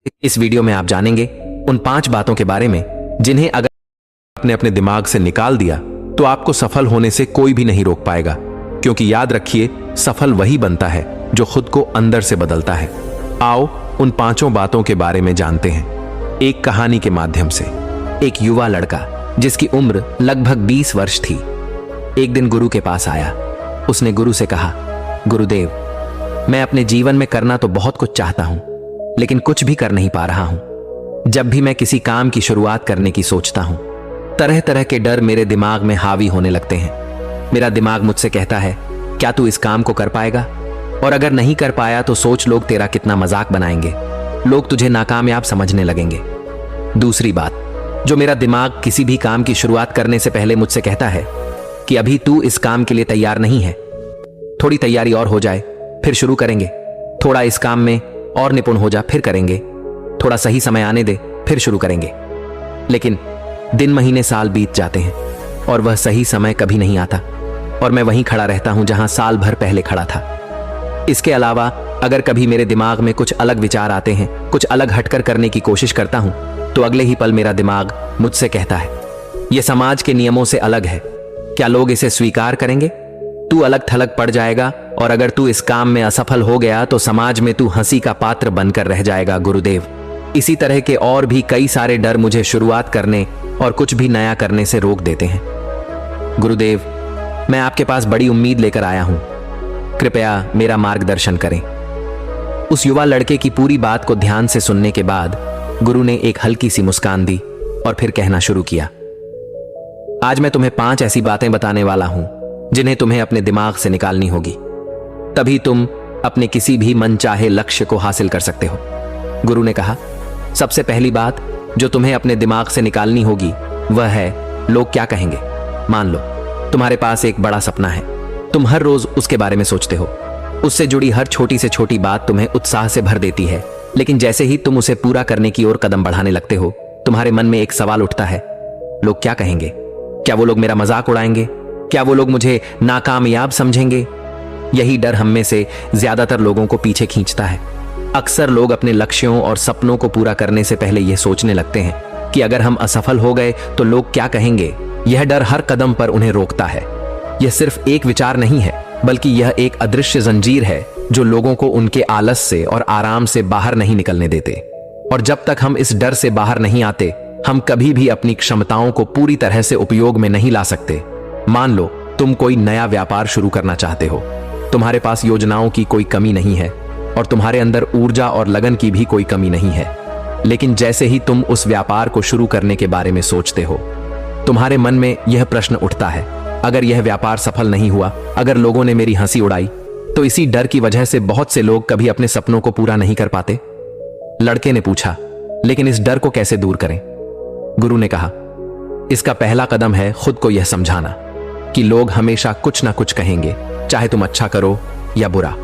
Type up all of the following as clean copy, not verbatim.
इस वीडियो में आप जानेंगे उन 5 बातों के बारे में जिन्हें अगर आपने अपने दिमाग से निकाल दिया तो आपको सफल होने से कोई भी नहीं रोक पाएगा। क्योंकि याद रखिए, सफल वही बनता है जो खुद को अंदर से बदलता है। आओ उन 5 बातों के बारे में जानते हैं, एक कहानी के माध्यम से। एक युवा लड़का जिसकी उम्र लगभग 20 वर्ष थी, एक दिन गुरु के पास आया। उसने गुरु से कहा, गुरुदेव, मैं अपने जीवन में करना तो बहुत कुछ चाहता हूं, लेकिन कुछ भी कर नहीं पा रहा हूं। जब भी मैं किसी काम की शुरुआत करने की सोचता हूं, तरह तरह के डर मेरे दिमाग में हावी होने लगते हैं। मेरा दिमाग मुझसे कहता है, क्या तू इस काम को कर पाएगा? और अगर नहीं कर पाया तो सोच लोग तेरा कितना मजाक बनाएंगे, लोग तुझे नाकामयाब समझने लगेंगे। दूसरी बात जो मेरा दिमाग किसी भी काम की शुरुआत करने से पहले मुझसे कहता है कि अभी तू इस काम के लिए तैयार नहीं है, थोड़ी तैयारी और हो जाए फिर शुरू करेंगे, थोड़ा इस काम में और निपुण हो जा फिर करेंगे, थोड़ा सही समय आने दे फिर शुरू करेंगे। लेकिन दिन महीने साल बीत जाते हैं और वह सही समय कभी नहीं आता और मैं वहीं खड़ा रहता हूं जहां साल भर पहले खड़ा था। इसके अलावा अगर कभी मेरे दिमाग में कुछ अलग विचार आते हैं, कुछ अलग हटकर करने की कोशिश करता हूं, तो अगले ही पल मेरा दिमाग मुझसे कहता है, यह समाज के नियमों से अलग है, क्या लोग इसे स्वीकार करेंगे? तू अलग थलग पड़ जाएगा और अगर तू इस काम में असफल हो गया तो समाज में तू हंसी का पात्र बनकर रह जाएगा। गुरुदेव, इसी तरह के और भी कई सारे डर मुझे शुरुआत करने और कुछ भी नया करने से रोक देते हैं। गुरुदेव, मैं आपके पास बड़ी उम्मीद लेकर आया हूं, कृपया मेरा मार्गदर्शन करें। उस युवा लड़के की पूरी बात को ध्यान से सुनने के बाद गुरु ने एक हल्की सी मुस्कान दी और फिर कहना शुरू किया, आज मैं तुम्हें 5 ऐसी बातें बताने वाला हूं जिन्हें तुम्हें अपने दिमाग से निकालनी होगी, तभी तुम अपने किसी भी मनचाहे लक्ष्य को हासिल कर सकते हो। गुरु ने कहा, सबसे पहली बात जो तुम्हें अपने दिमाग से निकालनी होगी वह है, लोग क्या कहेंगे। मान लो तुम्हारे पास एक बड़ा सपना है, तुम हर रोज उसके बारे में सोचते हो, उससे जुड़ी हर छोटी से छोटी बात तुम्हें उत्साह से भर देती है, लेकिन जैसे ही तुम उसे पूरा करने की ओर कदम बढ़ाने लगते हो, तुम्हारे मन में एक सवाल उठता है, लोग क्या कहेंगे? क्या वो लोग मेरा मजाक उड़ाएंगे? क्या वो लोग मुझे नाकामयाब समझेंगे? यही डर हम में से ज्यादातर लोगों को पीछे खींचता है। अक्सर लोग अपने लक्ष्यों और सपनों को पूरा करने से पहले यह सोचने लगते हैं कि अगर हम असफल हो गए तो लोग क्या कहेंगे। यह डर हर कदम पर उन्हें रोकता है। यह सिर्फ एक विचार नहीं है, बल्कि यह एक अदृश्य जंजीर है जो लोगों को उनके आलस से और आराम से बाहर नहीं निकलने देते। और जब तक हम इस डर से बाहर नहीं आते, हम कभी भी अपनी क्षमताओं को पूरी तरह से उपयोग में नहीं ला सकते। मान लो तुम कोई नया व्यापार शुरू करना चाहते हो, तुम्हारे पास योजनाओं की कोई कमी नहीं है और तुम्हारे अंदर ऊर्जा और लगन की भी कोई कमी नहीं है, लेकिन जैसे ही तुम उस व्यापार को शुरू करने के बारे में सोचते हो, तुम्हारे मन में यह प्रश्न उठता है, अगर यह व्यापार सफल नहीं हुआ, अगर लोगों ने मेरी हंसी उड़ाई, तो इसी डर की वजह से बहुत से लोग कभी अपने सपनों को पूरा नहीं कर पाते। लड़के ने पूछा, लेकिन इस डर को कैसे दूर करें? गुरु ने कहा, इसका पहला कदम है खुद को यह समझाना कि लोग हमेशा कुछ ना कुछ कहेंगे, चाहे तुम अच्छा करो या बुरा।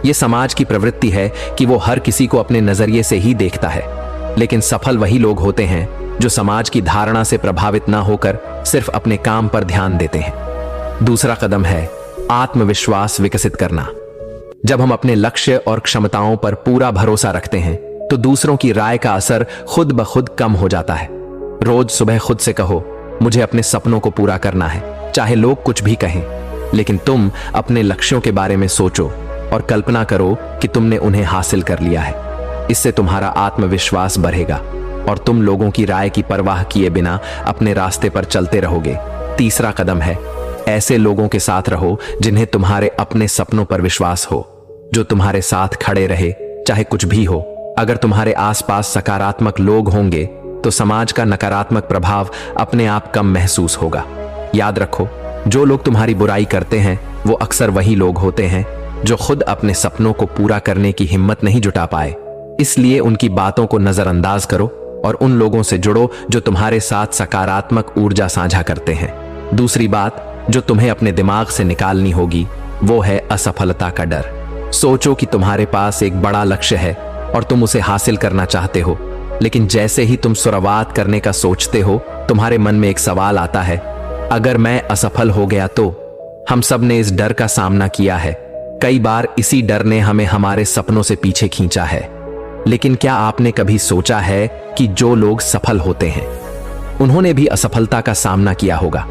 यह समाज की प्रवृत्ति है कि वो हर किसी को अपने नजरिए से ही देखता है, लेकिन सफल वही लोग होते हैं जो समाज की धारणा से प्रभावित ना होकर सिर्फ अपने काम पर ध्यान देते हैं। दूसरा कदम है आत्मविश्वास विकसित करना। जब हम अपने लक्ष्य और क्षमताओं पर पूरा भरोसा रखते हैं तो दूसरों की राय का असर खुद ब खुद कम हो जाता है। रोज सुबह खुद से कहो, मुझे अपने सपनों को पूरा करना है, चाहे लोग कुछ भी कहें। लेकिन तुम अपने लक्ष्यों के बारे में सोचो और कल्पना करो कि तुमने उन्हें हासिल कर लिया है। इससे तुम्हारा आत्मविश्वास बढ़ेगा और तुम लोगों की राय की परवाह किए बिना अपने रास्ते पर चलते रहोगे। तीसरा कदम है, ऐसे लोगों के साथ रहो जिन्हें तुम्हारे अपने सपनों पर विश्वास हो, जो तुम्हारे साथ खड़े रहे चाहे कुछ भी हो। अगर तुम्हारे आसपास सकारात्मक लोग होंगे तो समाज का नकारात्मक प्रभाव अपने आप कम महसूस होगा। याद रखो, जो लोग तुम्हारी बुराई करते हैं वो अक्सर वही लोग होते हैं जो खुद अपने सपनों को पूरा करने की हिम्मत नहीं जुटा पाए। इसलिए उनकी बातों को नजरअंदाज करो और उन लोगों से जुड़ो जो तुम्हारे साथ सकारात्मक ऊर्जा साझा करते हैं। दूसरी बात जो तुम्हें अपने दिमाग से निकालनी होगी वो है असफलता का डर। सोचो कि तुम्हारे पास एक बड़ा लक्ष्य है और तुम उसे हासिल करना चाहते हो, लेकिन जैसे ही तुम शुरुआत करने का सोचते हो, तुम्हारे मन में एक सवाल आता है, अगर मैं असफल हो गया तो? हम सब ने इस डर का सामना किया है। कई बार इसी डर ने हमें हमारे सपनों से पीछे खींचा है। लेकिन क्या आपने कभी सोचा है कि जो लोग सफल होते हैं उन्होंने भी असफलता का सामना किया होगा।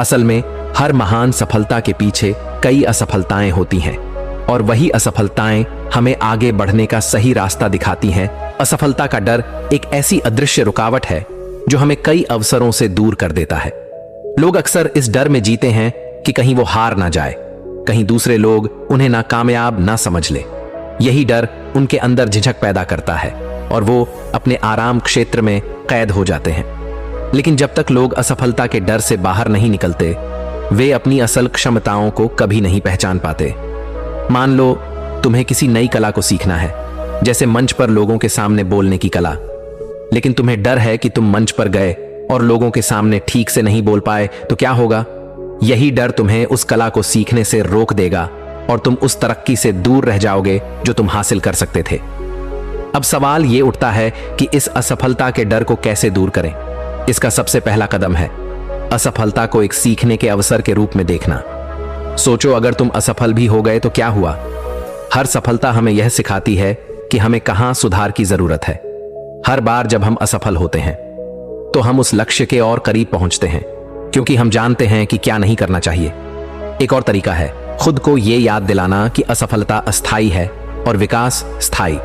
असल में हर महान सफलता के पीछे कई असफलताएं होती हैं और वही असफलताएं हमें आगे बढ़ने का सही रास्ता दिखाती हैं। असफलता का डर एक ऐसी अदृश्य रुकावट है जो हमें कई अवसरों से दूर कर देता है। लोग अक्सर इस डर में जीते हैं कि कहीं वो हार ना जाए, कहीं दूसरे लोग उन्हें नाकामयाब ना समझ ले। यही डर उनके अंदर झिझक पैदा करता है और वो अपने आराम क्षेत्र में कैद हो जाते हैं। लेकिन जब तक लोग असफलता के डर से बाहर नहीं निकलते, वे अपनी असल क्षमताओं को कभी नहीं पहचान पाते। मान लो तुम्हें किसी नई कला को सीखना है, जैसे मंच पर लोगों के सामने बोलने की कला, लेकिन तुम्हें डर है कि तुम मंच पर गए और लोगों के सामने ठीक से नहीं बोल पाए तो क्या होगा। यही डर तुम्हें उस कला को सीखने से रोक देगा और तुम उस तरक्की से दूर रह जाओगे जो तुम हासिल कर सकते थे। अब सवाल यह उठता है कि इस असफलता के डर को कैसे दूर करें। इसका सबसे पहला कदम है असफलता को एक सीखने के अवसर के रूप में देखना। सोचो, अगर तुम असफल भी हो गए तो क्या हुआ। हर सफलता हमें यह सिखाती है कि हमें कहां सुधार की जरूरत है। हर बार जब हम असफल होते हैं तो हम उस लक्ष्य के और करीब पहुंचते हैं, क्योंकि हम जानते हैं कि क्या नहीं करना चाहिए। एक और तरीका है खुद को यह याद दिलाना कि असफलता अस्थायी है और विकास स्थायी।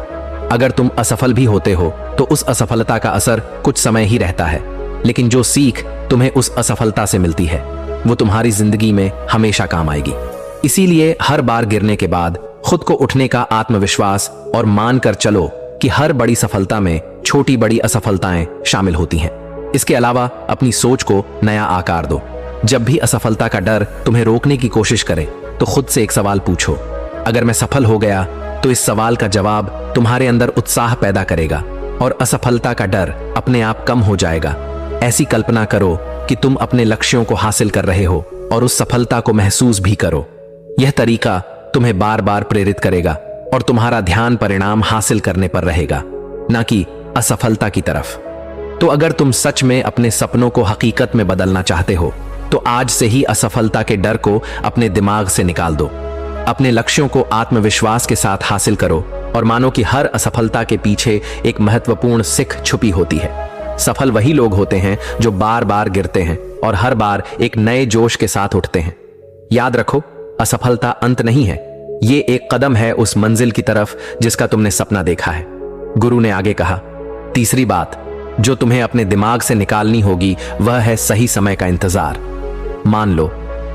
अगर तुम असफल भी होते हो तो उस असफलता का असर कुछ समय ही रहता है, लेकिन जो सीख तुम्हें उस असफलता से मिलती है वो तुम्हारी जिंदगी में हमेशा काम आएगी। इसीलिए हर बार गिरने के बाद खुद को उठने का आत्मविश्वास और मानकर चलो कि हर बड़ी सफलता में छोटी बड़ी असफलताएं शामिल होती हैं। इसके अलावा अपनी सोच को नया आकार दो। जब भी असफलता का डर तुम्हें रोकने की कोशिश करे तो खुद से एक सवाल पूछो, अगर मैं सफल हो गया तो इस सवाल का जवाब तुम्हारे अंदर उत्साह पैदा करेगा और असफलता का डर अपने आप कम हो जाएगा। ऐसी कल्पना करो कि तुम अपने लक्ष्यों को हासिल कर रहे हो और उस सफलता को महसूस भी करो। यह तरीका तुम्हें बार बार प्रेरित करेगा और तुम्हारा ध्यान परिणाम हासिल करने पर रहेगा, ना कि असफलता की तरफ। तो अगर तुम सच में अपने सपनों को हकीकत में बदलना चाहते हो तो आज से ही असफलता के डर को अपने दिमाग से निकाल दो। अपने लक्ष्यों को आत्मविश्वास के साथ हासिल करो और मानो कि हर असफलता के पीछे एक महत्वपूर्ण सीख छुपी होती है। सफल वही लोग होते हैं जो बार बार गिरते हैं और हर बार एक नए जोश के साथ उठते हैं। याद रखो, असफलता अंत नहीं है, ये एक कदम है उस मंजिल की तरफ जिसका तुमने सपना देखा है। गुरु ने आगे कहा, तीसरी बात जो तुम्हें अपने दिमाग से निकालनी होगी वह है सही समय का इंतजार। मान लो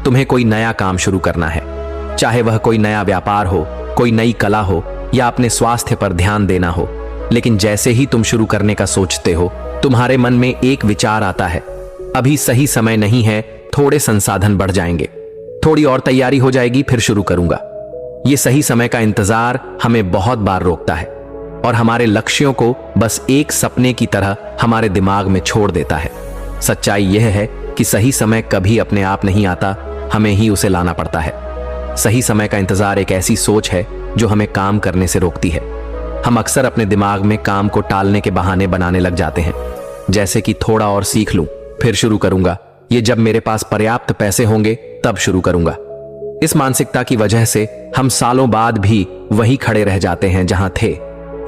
तुम्हें कोई नया काम शुरू करना है, चाहे वह कोई नया व्यापार हो, कोई नई कला हो या अपने स्वास्थ्य पर ध्यान देना हो। लेकिन जैसे ही तुम शुरू करने का सोचते हो, तुम्हारे मन में एक विचार आता है, अभी सही समय नहीं है, थोड़े संसाधन बढ़ जाएंगे, थोड़ी और तैयारी हो जाएगी, फिर शुरू करूंगा। यह सही समय का इंतजार हमें बहुत बार रोकता है और हमारे लक्ष्यों को बस एक सपने की तरह हमारे दिमाग में छोड़ देता है। सच्चाई यह है कि सही समय कभी अपने आप नहीं आता, हमें ही उसे लाना पड़ता है। सही समय का इंतजार एक ऐसी सोच है जो हमें काम करने से रोकती है। हम अक्सर अपने दिमाग में काम को टालने के बहाने बनाने लग जाते हैं, जैसे कि थोड़ा और सीख लूं, फिर शुरू करूंगा, ये जब मेरे पास पर्याप्त पैसे होंगे तब शुरू करूंगा। इस मानसिकता की वजह से हम सालों बाद भी वहीं खड़े रह जाते हैं जहां थे।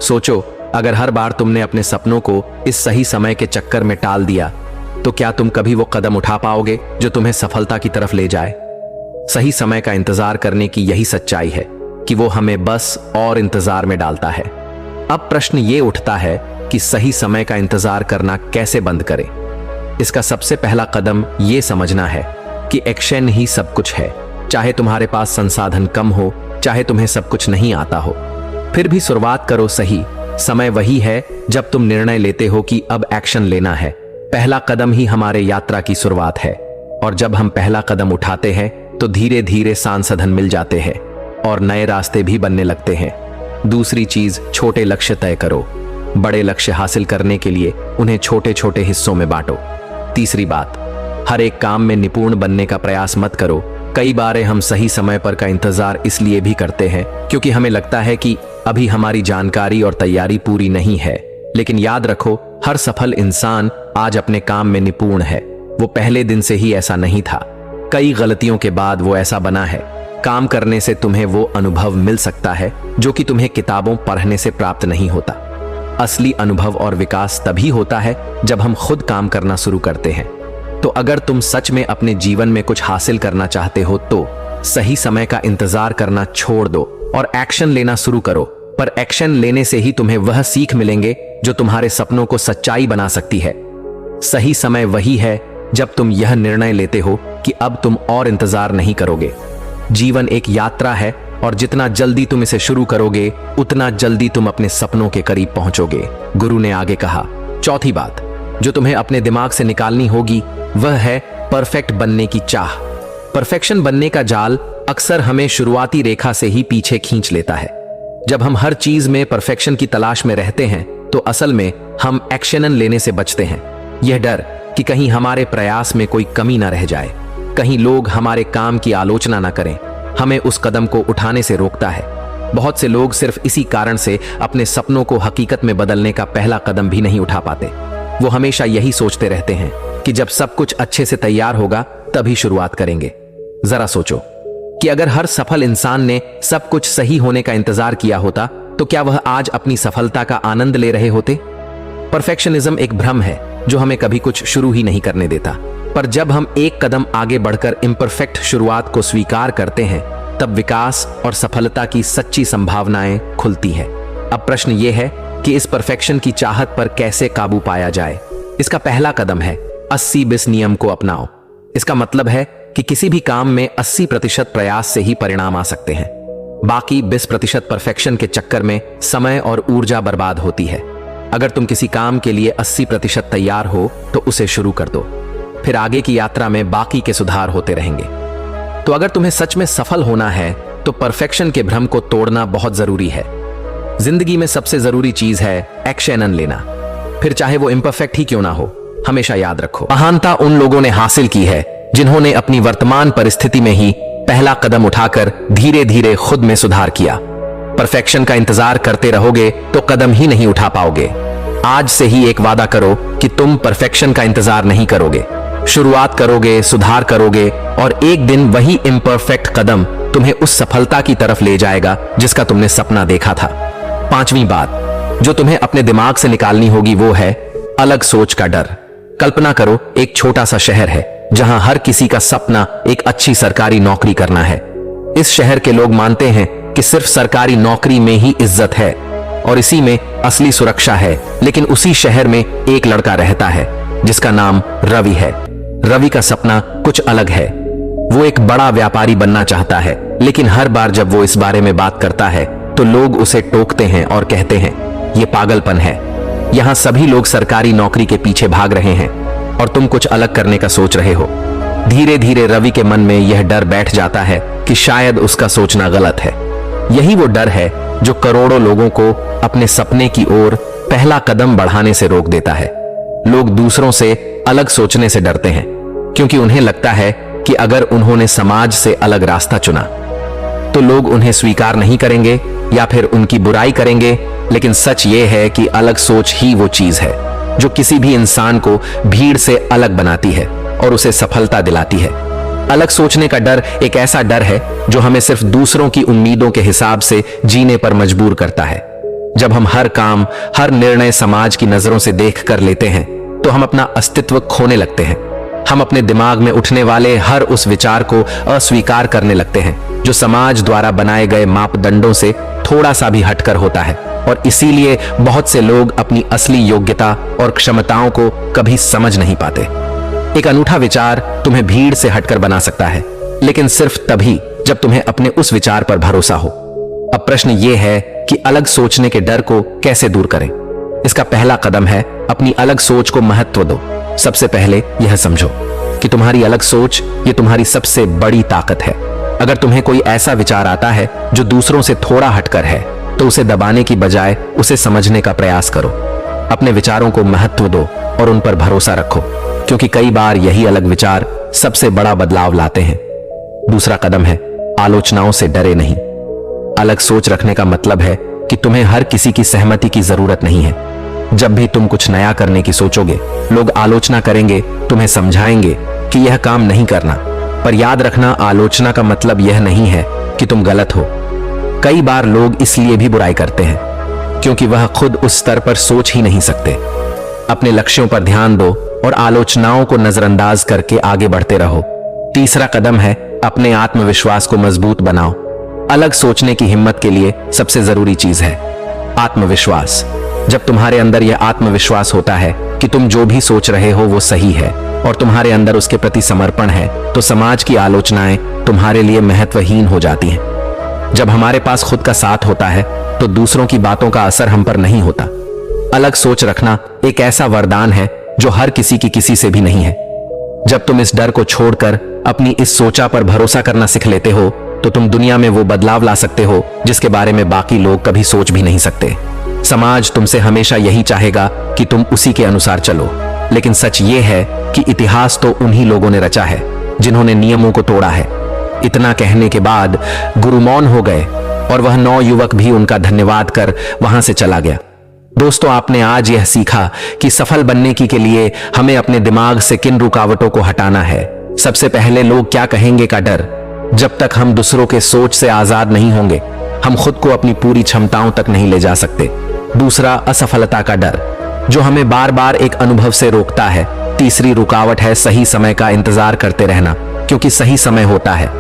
सोचो, अगर हर बार तुमने अपने सपनों को इस सही समय के चक्कर में टाल दिया तो क्या तुम कभी वो कदम उठा पाओगे जो तुम्हें सफलता की तरफ ले जाए। सही समय का इंतजार करने की यही सच्चाई है कि वो हमें बस और इंतजार में डालता है। अब प्रश्न ये उठता है कि सही समय का इंतजार करना कैसे बंद करें। इसका सबसे पहला कदम ये समझना है कि एक्शन ही सब कुछ है। चाहे तुम्हारे पास संसाधन कम हो, चाहे तुम्हें सब कुछ नहीं आता हो, फिर भी शुरुआत करो। सही समय वही है जब तुम निर्णय लेते हो कि अब एक्शन लेना है। पहला कदम ही हमारे यात्रा की शुरुआत है और जब हम पहला कदम उठाते हैं तो धीरे धीरे संसाधन मिल जाते हैं और नए रास्ते भी बनने लगते हैं। दूसरी चीज, छोटे लक्ष्य तय करो। बड़े लक्ष्य हासिल करने के लिए उन्हें छोटे छोटे हिस्सों में बांटो। तीसरी बात, हर एक काम में निपुण बनने का प्रयास मत करो। कई बार हम सही समय पर का इंतजार इसलिए भी करते हैं क्योंकि हमें लगता है कि अभी हमारी जानकारी और तैयारी पूरी नहीं है। लेकिन याद रखो, हर सफल इंसान आज अपने काम में निपुण है। वो पहले दिन से ही ऐसा नहीं था, कई गलतियों के बाद वो ऐसा बना है। काम करने से तुम्हें वो अनुभव मिल सकता है जो कि तुम्हें किताबों पढ़ने से प्राप्त नहीं होता। असली अनुभव और विकास तभी होता है जब हम खुद काम करना शुरू करते हैं। तो अगर तुम सच में अपने जीवन में कुछ हासिल करना चाहते हो तो सही समय का इंतजार करना छोड़ दो और एक्शन लेना शुरू करो। पर एक्शन लेने से ही तुम्हें वह सीख मिलेंगे जो तुम्हारे सपनों को सच्चाई बना सकती है। सही समय वही है जब तुम यह निर्णय लेते हो कि अब तुम और इंतजार नहीं करोगे। जीवन एक यात्रा है और जितना जल्दी तुम इसे शुरू करोगे उतना जल्दी तुम अपने सपनों के करीब पहुंचोगे। गुरु ने आगे कहा, चौथी बात जो तुम्हें अपने दिमाग से निकालनी होगी वह है परफेक्ट बनने की चाह। परफेक्शन बनने का जाल अक्सर हमें शुरुआती रेखा से ही पीछे खींच लेता है। जब हम हर चीज में परफेक्शन की तलाश में रहते हैं तो असल में हम एक्शन लेने से बचते हैं। यह डर कि कहीं हमारे प्रयास में कोई कमी ना रह जाए, कहीं लोग हमारे काम की आलोचना ना करें, हमें उस कदम को उठाने से रोकता है। बहुत से लोग सिर्फ इसी कारण से अपने सपनों को हकीकत में बदलने का पहला कदम भी नहीं उठा पाते। वो हमेशा यही सोचते रहते हैं कि जब सब कुछ अच्छे से तैयार होगा तभी शुरुआत करेंगे। जरा सोचो कि अगर हर सफल इंसान ने सब कुछ सही होने का इंतजार किया होता तो क्या वह आज अपनी सफलता का आनंद ले रहे होते? परफेक्शनिज्म एक भ्रम है जो हमें कभी कुछ शुरू ही नहीं करने देता। पर जब हम एक कदम आगे बढ़कर इम्परफेक्ट शुरुआत को स्वीकार करते हैं तब विकास और सफलता की सच्ची संभावनाएं खुलती है। अब प्रश्न यह है कि इस परफेक्शन की चाहत पर कैसे काबू पाया जाए। इसका पहला कदम है 80-20 नियम को अपनाओ। इसका मतलब है कि किसी भी काम में 80% प्रयास से ही परिणाम आ सकते हैं। बाकी 20% परफेक्शन के चक्कर में समय और ऊर्जा बर्बाद होती है। अगर तुम किसी काम के लिए 80% तैयार हो तो उसे शुरू कर दो, फिर आगे की यात्रा में बाकी के सुधार होते रहेंगे। तो अगर तुम्हें सच में सफल होना है तो परफेक्शन के भ्रम को तोड़ना बहुत जरूरी है। जिंदगी में सबसे जरूरी चीज है एक्शन लेना, फिर चाहे वो इम्परफेक्ट ही क्यों ना हो। हमेशा याद रखो, महानता उन लोगों ने हासिल की है जिन्होंने अपनी वर्तमान परिस्थिति में ही पहला कदम उठाकर धीरे धीरे खुद में सुधार किया। परफेक्शन का इंतजार करते रहोगे तो कदम ही नहीं उठा पाओगे। आज से ही एक वादा करो कि तुम परफेक्शन का इंतजार नहीं करोगे, शुरुआत करोगे, सुधार करोगे और एक दिन वही इम्परफेक्ट कदम तुम्हें उस सफलता की तरफ ले जाएगा जिसका तुमने सपना देखा था। पांचवी बात जो तुम्हें अपने दिमाग से निकालनी होगी वो है अलग सोच का डर। कल्पना करो, एक छोटा सा शहर है जहां हर किसी का सपना एक अच्छी सरकारी नौकरी करना है। इस शहर के लोग मानते हैं कि सिर्फ सरकारी नौकरी में ही इज्जत है और इसी में असली सुरक्षा है। लेकिन उसी शहर में एक लड़का रहता है जिसका नाम रवि है। रवि का सपना कुछ अलग है। वो एक बड़ा व्यापारी बनना चाहता है, लेकिन हर बार जब वो इस बारे में बात करता है तो लोग उसे टोकते हैं और कहते हैं ये पागलपन है। यहां सभी लोग सरकारी नौकरी के पीछे भाग रहे हैं और तुम कुछ अलग करने का सोच रहे हो। धीरे धीरे रवि के मन में यह डर बैठ जाता है कि शायद उसका सोचना गलत है। यही वो डर है जो करोड़ों लोगों को अपने सपने की ओर पहला कदम बढ़ाने से रोक देता है। लोग दूसरों से अलग सोचने से डरते हैं क्योंकि उन्हें लगता है कि अगर उन्होंने समाज से अलग रास्ता चुना तो लोग उन्हें स्वीकार नहीं करेंगे या फिर उनकी बुराई करेंगे। लेकिन सच ये है कि अलग सोच ही वो चीज है जो किसी भी इंसान को भीड़ से अलग बनाती है और उसे सफलता दिलाती है। अलग सोचने का डर एक ऐसा डर है जो हमें सिर्फ दूसरों की उम्मीदों के हिसाब से जीने पर मजबूर करता है। जब हम हर काम, हर निर्णय समाज की नजरों से देख कर लेते हैं तो हम अपना अस्तित्व खोने लगते हैं। हम अपने दिमाग में उठने वाले हर उस विचार को अस्वीकार करने लगते हैं जो समाज द्वारा बनाए गए मापदंडों से थोड़ा सा भी हटकर होता है। और इसीलिए बहुत से लोग अपनी असली योग्यता और क्षमताओं को कभी समझ नहीं पाते। एक अनूठा विचार तुम्हें भीड़ से हटकर बना सकता है, लेकिन सिर्फ तभी जब तुम्हें अपने उस विचार पर भरोसा हो। अब प्रश्न यह है कि अलग सोचने के डर को कैसे दूर करें। इसका पहला कदम है अपनी अलग सोच को महत्व दो। सबसे पहले यह समझो कि तुम्हारी अलग सोच ये तुम्हारी सबसे बड़ी ताकत है। अगर तुम्हें कोई ऐसा विचार आता है जो दूसरों से थोड़ा हटकर है तो उसे दबाने की बजाय उसे समझने का प्रयास करो। अपने विचारों को महत्व दो और उन पर भरोसा रखो, क्योंकि कई बार यही अलग विचार सबसे बड़ा बदलाव लाते हैं। दूसरा कदम है आलोचनाओं से डरे नहीं। अलग सोच रखने का मतलब है कि तुम्हें हर किसी की सहमति की जरूरत नहीं है। जब भी तुम कुछ नया करने की सोचोगे, लोग आलोचना करेंगे, तुम्हें समझाएंगे कि यह काम नहीं करना। पर याद रखना, आलोचना का मतलब यह नहीं है कि तुम गलत हो। कई बार लोग इसलिए भी बुराई करते हैं क्योंकि वह खुद उस स्तर पर सोच ही नहीं सकते। अपने लक्ष्यों पर ध्यान दो और आलोचनाओं को नजरअंदाज करके आगे बढ़ते रहो। तीसरा कदम है अपने आत्मविश्वास को मजबूत बनाओ। अलग सोचने की हिम्मत के लिए सबसे जरूरी चीज है आत्मविश्वास। जब तुम्हारे अंदर यह आत्मविश्वास होता है कि तुम जो भी सोच रहे हो वो सही है और तुम्हारे अंदर उसके प्रति समर्पण है, तो समाज की आलोचनाएं तुम्हारे लिए महत्वहीन हो जाती हैं। जब हमारे पास खुद का साथ होता है तो दूसरों की बातों का असर हम पर नहीं होता। अलग सोच रखना एक ऐसा वरदान है जो हर किसी की किसी से भी नहीं है। जब तुम इस डर को छोड़कर अपनी इस सोचा पर भरोसा करना सीख लेते हो तो तुम दुनिया में वो बदलाव ला सकते हो जिसके बारे में बाकी लोग कभी सोच भी नहीं सकते। समाज तुमसे हमेशा यही चाहेगा कि तुम उसी के अनुसार चलो, लेकिन सच ये है कि इतिहास तो उन्हीं लोगों ने रचा है जिन्होंने नियमों को तोड़ा है। इतना कहने के बाद गुरु मौन हो गए और वह नौयुवक भी उनका धन्यवाद कर वहां से चला गया। दोस्तों, आपने आज यह सीखा कि सफल बनने के लिए हमें अपने दिमाग से किन रुकावटों को हटाना है। सबसे पहले लोग क्या कहेंगे का डर। जब तक हम दूसरों के सोच से आजाद नहीं होंगे, हम खुद को अपनी पूरी क्षमताओं तक नहीं ले जा सकते। दूसरा, असफलता का डर जो हमें बार बार एक अनुभव से रोकता है। तीसरी रुकावट है सही समय का इंतजार करते रहना, क्योंकि सही समय होता है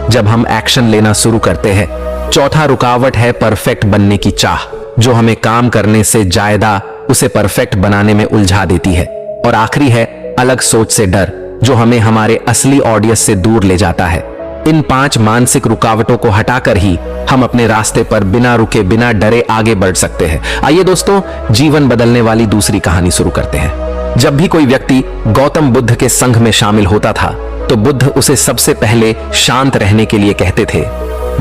जब हम एक्शन लेना शुरू करते हैं। चौथा रुकावट है परफेक्ट बनने की चाह, जो हमें काम करने से ज्यादा उसे परफेक्ट बनाने में उलझा देती है। और आखिरी है अलग सोच से डर, जो हमें हमारे असली ऑडियंस से दूर ले जाता है। इन 5 मानसिक रुकावटों को हटाकर ही हम अपने रास्ते पर बिना रुके बिना डरे आगे बढ़ सकते हैं। आइए दोस्तों, जीवन बदलने वाली दूसरी कहानी शुरू करते हैं। जब भी कोई व्यक्ति गौतम बुद्ध के संघ में शामिल होता था तो बुद्ध उसे सबसे पहले शांत रहने के लिए कहते थे।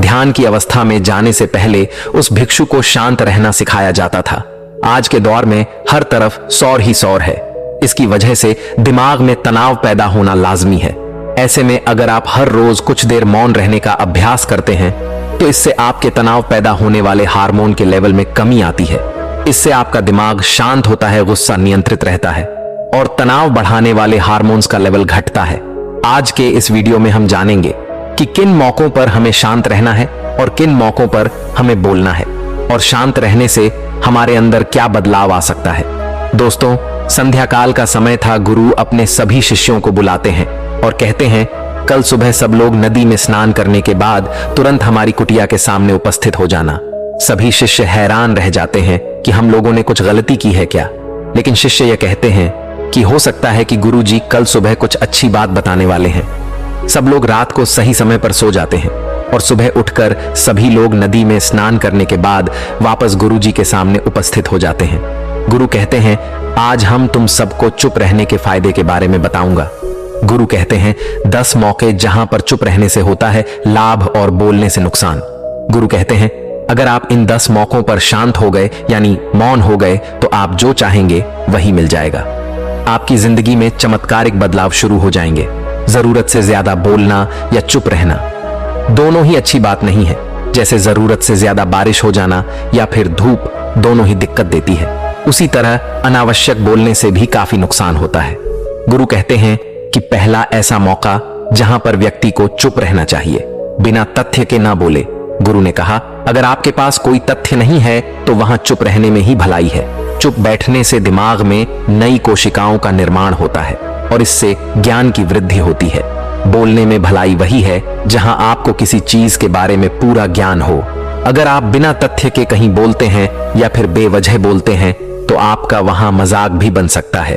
ध्यान की अवस्था में जाने से पहले उस भिक्षु को शांत रहना सिखाया जाता था। आज के दौर में हर तरफ शोर ही शोर है। इसकी वजह से दिमाग में तनाव पैदा होना लाजमी है। ऐसे में अगर आप हर रोज कुछ देर मौन रहने का अभ्यास करते हैं तो इससे आपके तनाव पैदा होने वाले हार्मोन के लेवल में कमी आती है। इससे आपका दिमाग शांत होता है, गुस्सा नियंत्रित रहता है और तनाव बढ़ाने वाले हार्मोन्स का लेवल घटता है। आज के इस वीडियो में हम जानेंगे कि किन मौकों पर हमें शांत रहना है और किन मौकों पर हमें बोलना है, और शांत रहने से हमारे अंदर क्या बदलाव आ सकता है। दोस्तों, संध्या काल का समय था। गुरु अपने सभी शिष्यों को बुलाते हैं और कहते हैं, कल सुबह सब लोग नदी में स्नान करने के बाद तुरंत हमारी कुटिया के सामने उपस्थित हो जाना। सभी शिष्य हैरान रह जाते हैं कि हम लोगों ने कुछ गलती की है क्या। लेकिन शिष्य यह कहते हैं कि हो सकता है कि गुरु जी कल सुबह कुछ अच्छी बात बताने वाले हैं। सब लोग रात को सही समय पर सो जाते हैं और सुबह उठकर सभी लोग नदी में स्नान करने के बाद वापस गुरु जी के सामने उपस्थित हो जाते हैं। गुरु कहते हैं, आज हम तुम सबको चुप रहने के फायदे के बारे में बताऊंगा। गुरु कहते हैं, 10 मौके जहां पर चुप रहने से होता है लाभ और बोलने से नुकसान। गुरु कहते हैं, अगर आप इन 10 मौकों पर शांत हो गए यानी मौन हो गए तो आप जो चाहेंगे वही मिल जाएगा। आपकी जिंदगी में चमत्कारिक बदलाव शुरू हो जाएंगे। जरूरत से ज्यादा बोलना या चुप रहना दोनों ही अच्छी बात नहीं है। जैसे जरूरत से ज्यादा बारिश हो जाना या फिर धूप दोनों ही दिक्कत देती है, उसी तरह अनावश्यक बोलने से भी काफी नुकसान होता है। गुरु कहते हैं कि पहला ऐसा मौका जहां पर व्यक्ति को चुप रहना चाहिए, बिना तथ्य के ना बोले। गुरु ने कहा, अगर आपके पास कोई तथ्य नहीं है तो वहां चुप रहने में ही भलाई है। चुप बैठने से दिमाग में नई कोशिकाओं का निर्माण होता है और इससे ज्ञान की वृद्धि होती है। बोलने में भलाई वही है जहां आपको किसी चीज के बारे में पूरा ज्ञान हो। अगर आप बिना तथ्य के कहीं बोलते हैं या फिर बेवजह बोलते हैं तो आपका वहां मजाक भी बन सकता है।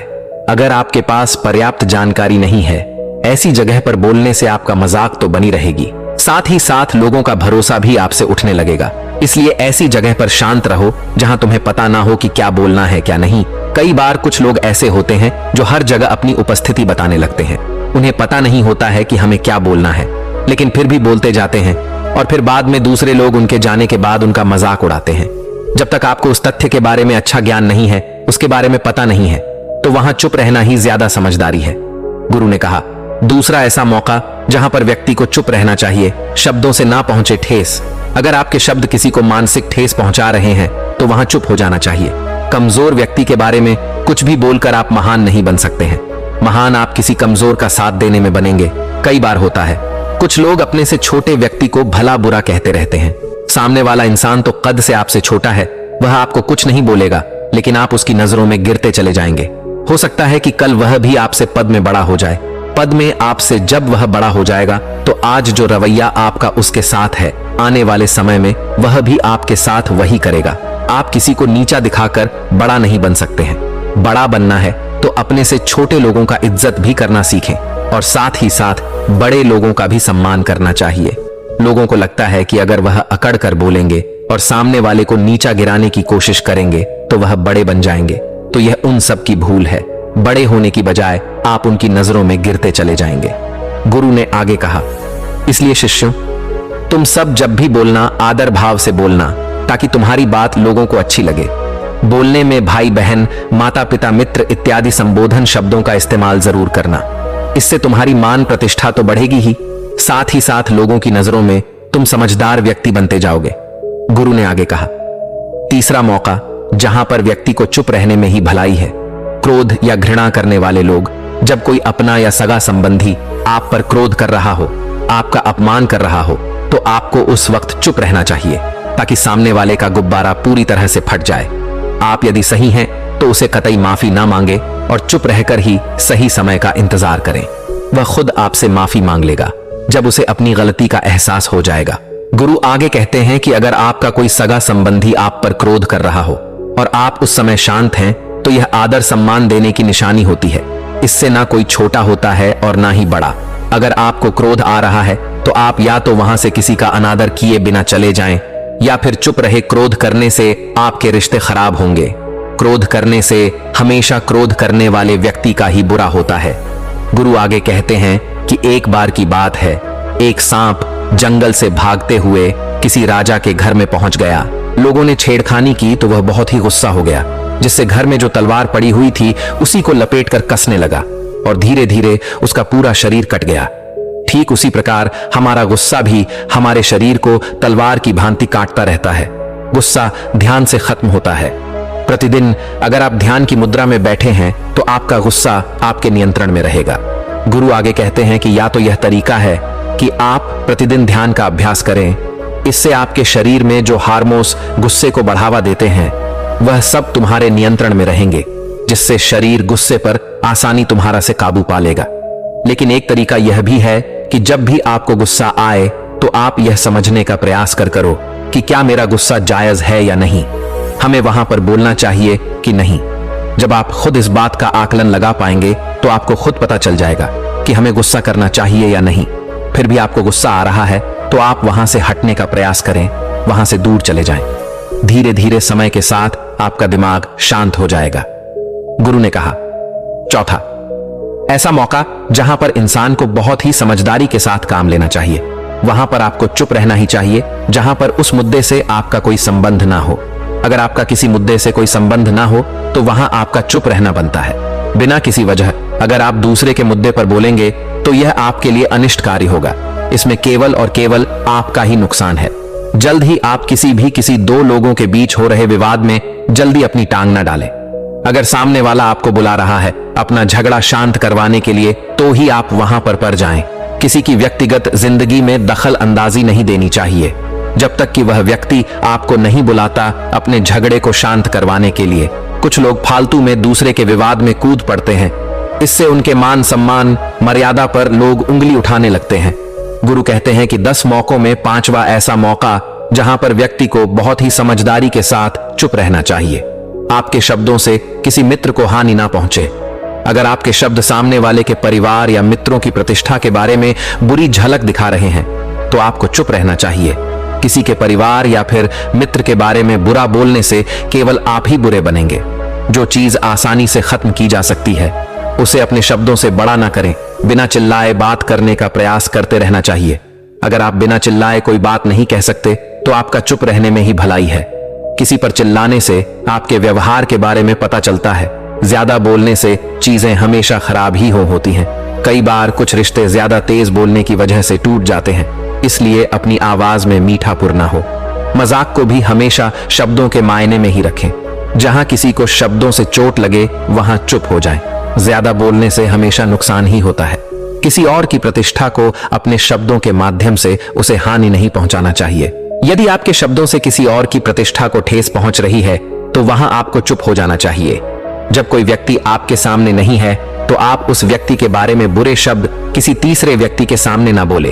अगर आपके पास पर्याप्त जानकारी नहीं है, ऐसी जगह पर बोलने से आपका मजाक तो बनी रहेगी, साथ ही साथ लोगों का भरोसा भी आपसे उठने लगेगा। इसलिए ऐसी जगह पर शांत रहो जहां तुम्हें पता ना हो कि क्या बोलना है क्या नहीं। कई बार कुछ लोग ऐसे होते हैं जो हर जगह अपनी उपस्थिति बताने लगते हैं। उन्हें पता नहीं होता है कि हमें क्या बोलना है, लेकिन फिर भी बोलते जाते हैं और फिर बाद में दूसरे लोग उनके जाने के बाद उनका मजाक उड़ाते हैं। जब तक आपको उस तथ्य के बारे में अच्छा ज्ञान नहीं है, उसके बारे में पता नहीं है, तो वहां चुप रहना ही ज्यादा समझदारी है। गुरु ने कहा, दूसरा ऐसा मौका जहां पर व्यक्ति को चुप रहना चाहिए, शब्दों से ना पहुंचे ठेस। अगर आपके शब्द किसी को मानसिक ठेस पहुंचा रहे हैं तो वहां चुप हो जाना चाहिए। कमजोर व्यक्ति के बारे में कुछ भी बोलकर आप महान नहीं बन सकते हैं। महान आप किसी कमजोर का साथ देने में बनेंगे। कई बार होता है कुछ लोग अपने से छोटे व्यक्ति को भला बुरा कहते रहते हैं। सामने वाला इंसान तो कद से आपसे छोटा है, वह आपको कुछ नहीं बोलेगा, लेकिन आप उसकी नजरों में गिरते चले जाएंगे। हो सकता है कि कल वह भी आपसे पद में बड़ा हो जाए। पद में आपसे जब वह बड़ा हो जाएगा तो आज जो रवैया आपका उसके साथ है, आने वाले समय में वह भी आपके साथ वही करेगा। आप किसी को नीचा दिखाकर बड़ा नहीं बन सकते हैं। बड़ा बनना है तो अपने से छोटे लोगों का इज्जत भी करना सीखें और साथ ही साथ बड़े लोगों का भी सम्मान करना चाहिए। लोगों को लगता है कि अगर वह अकड़ कर बोलेंगे और सामने वाले को नीचा गिराने की कोशिश करेंगे तो वह बड़े बन जाएंगे, तो यह उन सब की भूल है। बड़े होने की बजाय आप उनकी नजरों में गिरते चले जाएंगे। गुरु ने आगे कहा, इसलिए शिष्यों, तुम सब जब भी बोलना आदर भाव से बोलना, ताकि तुम्हारी बात लोगों को अच्छी लगे। बोलने में भाई बहन, माता पिता, मित्र इत्यादि संबोधन शब्दों का इस्तेमाल जरूर करना। इससे तुम्हारी मान प्रतिष्ठा तो बढ़ेगी ही, साथ ही साथ लोगों की नजरों में तुम समझदार व्यक्ति बनते जाओगे। गुरु ने आगे कहा, तीसरा मौका जहां पर व्यक्ति को चुप रहने में ही भलाई है। क्रोध या घृणा करने वाले लोग, जब कोई अपना या सगा संबंधी आप पर क्रोध कर रहा हो, आपका अपमान कर रहा हो, तो आपको उस वक्त चुप रहना चाहिए ताकि सामने वाले का गुब्बारा पूरी तरह से फट जाए। आप यदि सही हैं तो उसे कतई माफी ना मांगे और चुप रहकर ही सही समय का इंतजार करें। वह खुद आपसे माफी मांग लेगा जब उसे अपनी गलती का एहसास हो जाएगा। गुरु आगे कहते हैं कि अगर आपका कोई सगा संबंधी आप पर क्रोध कर रहा हो और आप उस समय शांत हैं, तो यह आदर सम्मान देने की निशानी होती है। इससे ना कोई छोटा होता है और ना ही बड़ा। अगर आपको क्रोध आ रहा है तो आप या तो वहां से किसी का अनादर किए बिना चले जाएं, या फिर चुप रहे। क्रोध करने से आपके रिश्ते खराब होंगे। क्रोध करने से हमेशा क्रोध करने वाले व्यक्ति का ही बुरा होता है। गुरु आगे कहते हैं कि एक बार की बात है, एक सांप जंगल से भागते हुए किसी राजा के घर में पहुंच गया। लोगों ने छेड़खानी की तो वह बहुत ही गुस्सा हो गया, जिससे घर में जो तलवार पड़ी हुई थी उसी को लपेटकर कसने लगा और धीरे धीरे उसका पूरा शरीर कट गया। ठीक उसी प्रकार हमारा गुस्सा भी हमारे शरीर को तलवार की भांति काटता रहता है। गुस्सा ध्यान से खत्म होता है। प्रतिदिन अगर आप ध्यान की मुद्रा में बैठे हैं तो आपका गुस्सा आपके नियंत्रण में रहेगा। गुरु आगे कहते हैं कि या तो यह तरीका है कि आप प्रतिदिन ध्यान का अभ्यास करें। इससे आपके शरीर में जो हार्मोन्स गुस्से को बढ़ावा देते हैं वह सब तुम्हारे नियंत्रण में रहेंगे, जिससे शरीर गुस्से पर आसानी तुम्हारा से काबू पा लेगा। लेकिन एक तरीका यह भी है कि जब भी आपको गुस्सा आए तो आप यह समझने का प्रयास करो कि क्या मेरा गुस्सा जायज है या नहीं। हमें वहां पर बोलना चाहिए कि नहीं। जब आप खुद इस बात का आकलन लगा पाएंगे तो आपको खुद पता चल जाएगा कि हमें गुस्सा करना चाहिए या नहीं। फिर भी आपको गुस्सा आ रहा है तो आप वहां से हटने का प्रयास करें, वहां से दूर चले जाएं। धीरे धीरे समय के साथ आपका दिमाग शांत हो जाएगा। गुरु ने कहा, चौथा, ऐसा मौका जहां पर इंसान को बहुत ही समझदारी के साथ काम लेना चाहिए। वहां पर आपको चुप रहना ही चाहिए जहां पर उस मुद्दे से आपका कोई संबंध ना हो। अगर आपका किसी मुद्दे से कोई संबंध ना हो तो वहां आपका चुप रहना बनता है। बिना किसी वजह अगर आप दूसरे के मुद्दे पर बोलेंगे तो यह आपके लिए अनिष्टकारी होगा। इसमें केवल और केवल आपका ही नुकसान है। जल्द ही आप किसी दो लोगों के बीच हो रहे विवाद में जल्दी अपनी टांग न डालें। अगर सामने वाला आपको बुला रहा है अपना झगड़ा शांत करवाने के लिए, तो ही आप वहां पर जाएं। किसी की व्यक्तिगत जिंदगी में दखल अंदाजी नहीं देनी चाहिए जब तक कि वह व्यक्ति आपको नहीं बुलाता अपने झगड़े को शांत करवाने के लिए। कुछ लोग फालतू में दूसरे के विवाद में कूद पड़ते हैं। इससे उनके मान सम्मान मर्यादा पर लोग उंगली उठाने लगते हैं। गुरु कहते हैं कि 10 मौकों में 5वां ऐसा मौका जहां पर व्यक्ति को बहुत ही समझदारी के साथ चुप रहना चाहिए। आपके शब्दों से किसी मित्र को हानि ना पहुंचे। अगर आपके शब्द सामने वाले के परिवार या मित्रों की प्रतिष्ठा के बारे में बुरी झलक दिखा रहे हैं तो आपको चुप रहना चाहिए। किसी के परिवार या फिर मित्र के बारे में बुरा बोलने से केवल आप ही बुरे बनेंगे। जो चीज आसानी से खत्म की जा सकती है उसे अपने शब्दों से बड़ा ना करें। बिना चिल्लाए बात करने का प्रयास करते रहना चाहिए। अगर आप बिना चिल्लाए कोई बात नहीं कह सकते तो आपका चुप रहने में ही भलाई है। किसी पर चिल्लाने से आपके व्यवहार के बारे में पता चलता है। ज्यादा बोलने से चीजें हमेशा खराब ही होती हैं। कई बार कुछ रिश्ते ज्यादा तेज बोलने की वजह से टूट जाते हैं। इसलिए अपनी आवाज में मीठापुर ना हो। मजाक को भी हमेशा शब्दों के मायने में ही रखें। जहां किसी को शब्दों से चोट लगे वहां चुप हो जाएं। ज्यादा बोलने से हमेशा नुकसान ही होता है। किसी और की प्रतिष्ठा को अपने शब्दों के माध्यम से उसे हानि नहीं पहुंचाना चाहिए। यदि आपके शब्दों से किसी और की प्रतिष्ठा को ठेस पहुंच रही है तो वहां आपको चुप हो जाना चाहिए। जब कोई व्यक्ति आपके सामने नहीं है तो आप उस व्यक्ति के बारे में बुरे शब्द किसी तीसरे व्यक्ति के सामने ना बोले।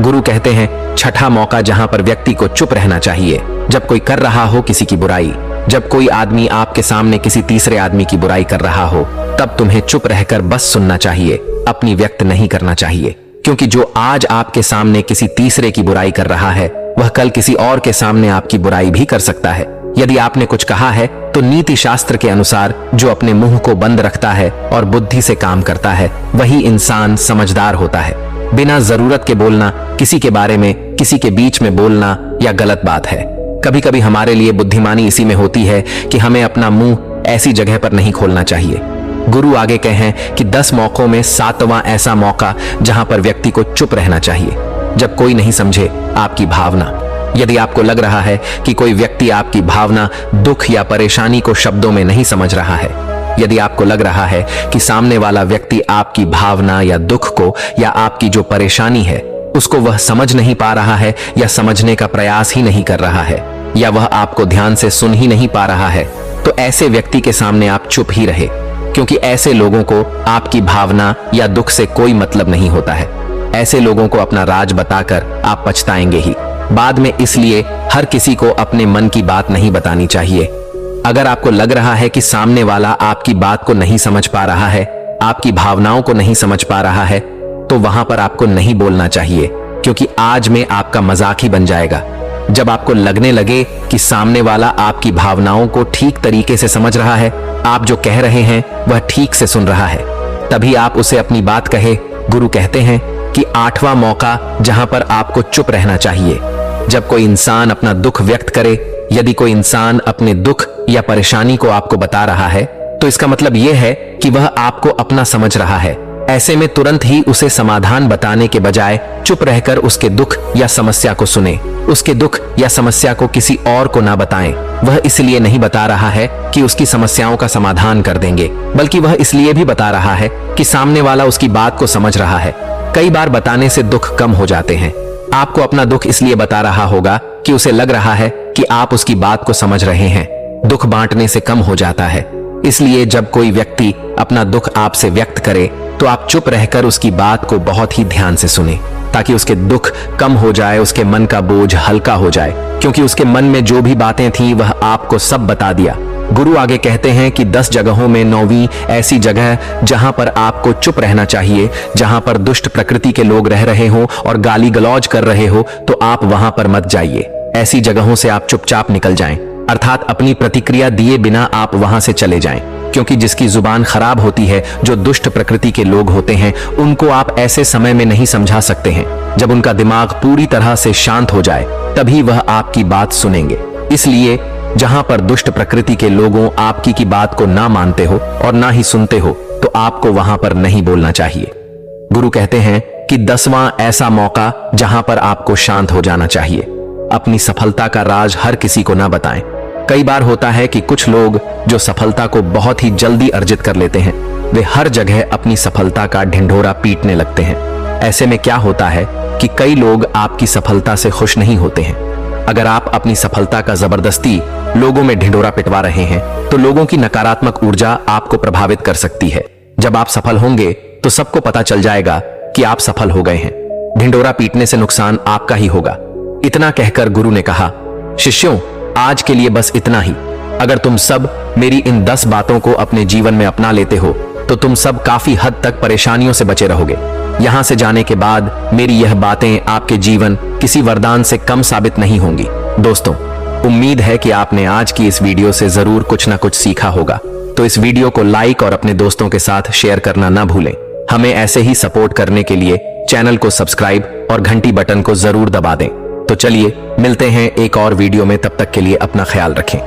गुरु कहते हैं छठा मौका जहां पर व्यक्ति को चुप रहना चाहिए, जब कोई कर रहा हो किसी की बुराई। जब कोई आदमी आपके सामने किसी तीसरे आदमी की बुराई कर रहा हो तब तुम्हें चुप रहकर बस सुनना चाहिए, अपनी व्यक्त नहीं करना चाहिए। क्योंकि जो आज आपके सामने किसी तीसरे की बुराई कर रहा है वह कल किसी और के सामने आपकी बुराई भी कर सकता है। यदि आपने कुछ कहा है तो नीति शास्त्र के अनुसार जो अपने मुंह को बंद रखता है और बुद्धि से काम करता है वही इंसान समझदार होता है। बिना जरूरत के बोलना, किसी के बारे में किसी के बीच में बोलना या गलत बात है। कभी कभी हमारे लिए बुद्धिमानी इसी में होती है कि हमें अपना मुंह ऐसी जगह पर नहीं खोलना चाहिए। गुरु आगे कहें कि 10 मौकों में 7वां ऐसा मौका जहां पर व्यक्ति को चुप रहना चाहिए, जब कोई नहीं समझे आपकी भावना। यदि आपको लग रहा है कि कोई व्यक्ति आपकी भावना, दुख या परेशानी को शब्दों में नहीं समझ रहा है, यदि आपको लग रहा है कि सामने वाला व्यक्ति आपकी भावना या दुख को या आपकी जो परेशानी है उसको वह समझ नहीं पा रहा है या समझने का प्रयास ही नहीं कर रहा है या वह आपको ध्यान से सुन ही नहीं पा रहा है, तो ऐसे व्यक्ति के सामने आप चुप ही रहे। क्योंकि ऐसे लोगों को आपकी भावना या दुख से कोई मतलब नहीं होता है। ऐसे लोगों को अपना राज बताकर आप पछताएंगे ही बाद में। इसलिए हर किसी को अपने मन की बात नहीं बतानी चाहिए। अगर आपको लग रहा है कि सामने वाला आपकी बात को नहीं समझ पा रहा है, आपकी भावनाओं को नहीं समझ पा रहा है, तो वहां पर आपको नहीं बोलना चाहिए, क्योंकि आज में आपका मजाक ही बन जाएगा। जब आपको लगने लगे कि सामने वाला आपकी भावनाओं को ठीक तरीके से समझ रहा है, आप जो कह रहे हैं वह ठीक से सुन रहा है, तभी आप उसे अपनी बात कहे। गुरु कहते हैं कि 8वां मौका जहां पर आपको चुप रहना चाहिए, जब कोई इंसान अपना दुख व्यक्त करे। यदि कोई इंसान अपने दुख या परेशानी को आपको बता रहा है तो इसका मतलब यह है कि वह आपको अपना समझ रहा है। ऐसे में तुरंत ही उसे समाधान बताने के बजाय चुप रहकर उसके दुख या समस्या को सुने। उसके दुख या समस्या को किसी और को ना बताएं। वह इसलिए नहीं बता रहा है कि उसकी समस्याओं का समाधान कर देंगे, बल्कि वह इसलिए भी बता रहा है कि सामने वाला उसकी बात को समझ रहा है। कई बार बताने से दुख कम हो जाते हैं। आपको अपना दुख इसलिए बता रहा होगा कि उसे लग रहा है कि आप उसकी बात को समझ रहे हैं। दुख बांटने से कम हो जाता है। इसलिए जब कोई व्यक्ति अपना दुख आपसे व्यक्त करे तो आप चुप रहकर उसकी बात को बहुत ही ध्यान से सुने, ताकि उसके दुख कम हो जाए, उसके मन का बोझ हल्का हो जाए। क्योंकि उसके मन में जो भी बातें थी वह आपको सब बता दिया। गुरु आगे कहते हैं कि 10 जगहों में 9वीं ऐसी जगह जहां पर आपको चुप रहना चाहिए, जहां पर दुष्ट प्रकृति के लोग रह रहे हो और गाली गलौज कर रहे हो, तो आप वहां पर मत जाइए। ऐसी जगहों से आप चुपचाप निकल जाएं, अर्थात अपनी प्रतिक्रिया दिए बिना आप वहां से चले जाएं। क्योंकि जिसकी जुबान खराब होती है, जो दुष्ट प्रकृति के लोग होते हैं, उनको आप ऐसे समय में नहीं समझा सकते हैं। जब उनका दिमाग पूरी तरह से शांत हो जाए तभी वह आपकी बात सुनेंगे। इसलिए जहां पर दुष्ट प्रकृति के लोगों आपकी की बात को ना मानते हो और ना ही सुनते हो, तो आपको वहां पर नहीं बोलना चाहिए। गुरु कहते हैं कि 10वां ऐसा मौका जहां पर आपको शांत हो जाना चाहिए। अपनी सफलता का राज हर किसी को ना बताएं। कई बार होता है कि कुछ लोग जो सफलता को बहुत ही जल्दी अर्जित कर लेते हैं, वे हर जगह अपनी सफलता का ढिंढोरा पीटने लगते हैं। ऐसे में क्या होता है कि कई लोग आपकी सफलता से खुश नहीं होते हैं। अगर आप अपनी सफलता का जबरदस्ती लोगों में ढिंढोरा पिटवा रहे हैं तो लोगों की नकारात्मक ऊर्जा आपको प्रभावित कर सकती है। जब आप सफल होंगे तो सबको पता चल जाएगा कि आप सफल हो गए हैं। ढिंढोरा पीटने से नुकसान आपका ही होगा। इतना कहकर गुरु ने कहा, शिष्यों, आज के लिए बस इतना ही। अगर तुम सब मेरी इन 10 बातों को अपने जीवन में अपना लेते हो तो तुम सब काफी हद तक परेशानियों से बचे रहोगे। यहां से जाने के बाद मेरी यह बातें आपके जीवन किसी वरदान से कम साबित नहीं होंगी। दोस्तों, उम्मीद है कि आपने आज की इस वीडियो से जरूर कुछ ना कुछ सीखा होगा। तो इस वीडियो को लाइक और अपने दोस्तों के साथ शेयर करना ना भूलें। हमें ऐसे ही सपोर्ट करने के लिए चैनल को सब्सक्राइब और घंटी बटन को जरूर दबा दें। तो चलिए मिलते हैं एक और वीडियो में, तब तक के लिए अपना ख्याल रखें।